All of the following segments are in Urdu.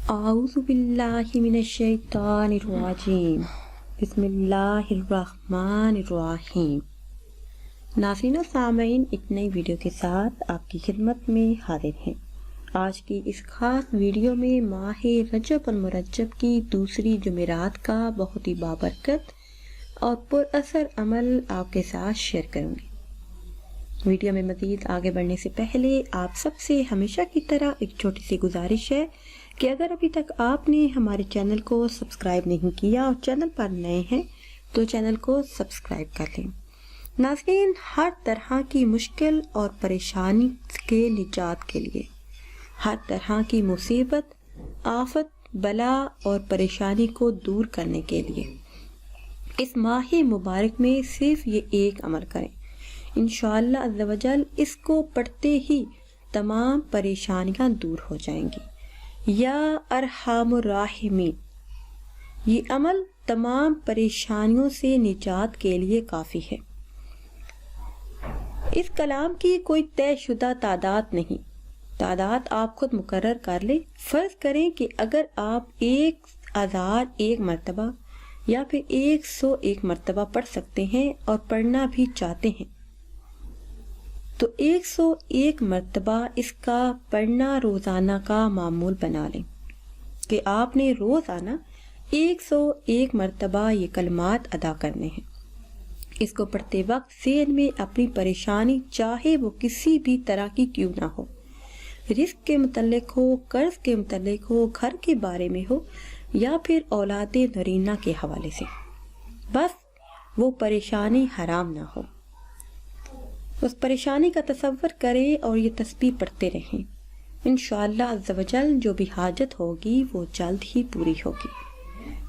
اعوذ باللہ من الشیطان الرجیم، بسم اللہ الرحمن الرحیم۔ ناظرین و سامعین، ایک نئی ویڈیو کے ساتھ آپ کی خدمت میں حاضر ہیں۔ آج کی اس خاص ویڈیو میں ماہ رجب المرجب کی دوسری جمعرات کا بہت ہی بابرکت اور پر اثر عمل آپ کے ساتھ شیئر کروں گی۔ ویڈیو میں مزید آگے بڑھنے سے پہلے آپ سب سے ہمیشہ کی طرح ایک چھوٹی سی گزارش ہے کہ اگر ابھی تک آپ نے ہمارے چینل کو سبسکرائب نہیں کیا اور چینل پر نئے ہیں تو چینل کو سبسکرائب کر لیں۔ ناظرین، ہر طرح کی مشکل اور پریشانی کے نجات کے لیے، ہر طرح کی مصیبت، آفت، بلا اور پریشانی کو دور کرنے کے لیے اس ماہ مبارک میں صرف یہ ایک عمل کریں۔ انشاءاللہ عز و جل اس کو پڑھتے ہی تمام پریشانیاں دور ہو جائیں گی۔ یا ارحم الراحمین، یہ عمل تمام پریشانیوں سے نجات کے لیے کافی ہے۔ اس کلام کی کوئی طے شدہ تعداد نہیں، تعداد آپ خود مقرر کر لیں۔ فرض کریں کہ اگر آپ 1001 مرتبہ یا پھر 101 مرتبہ پڑھ سکتے ہیں اور پڑھنا بھی چاہتے ہیں تو 101 مرتبہ اس کا پڑھنا روزانہ کا معمول بنا لیں کہ آپ نے روزانہ 101 مرتبہ یہ کلمات ادا کرنے ہیں۔ اس کو پڑھتے وقت ذہن میں اپنی پریشانی، چاہے وہ کسی بھی طرح کی کیوں نہ ہو، رزق کے متعلق ہو، قرض کے متعلق ہو، گھر کے بارے میں ہو یا پھر اولاد نرینہ کے حوالے سے، بس وہ پریشانی حرام نہ ہو، اس پریشانی کا تصور کریں اور یہ تسبیح پڑھتے رہیں۔ انشاءاللہ عز و جل جو بھی حاجت ہوگی وہ جلد ہی پوری ہوگی۔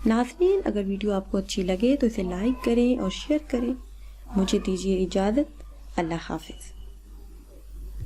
ناظرین، اگر ویڈیو آپ کو اچھی لگے تو اسے لائک کریں اور شیئر کریں۔ مجھے دیجیے اجازت، اللہ حافظ۔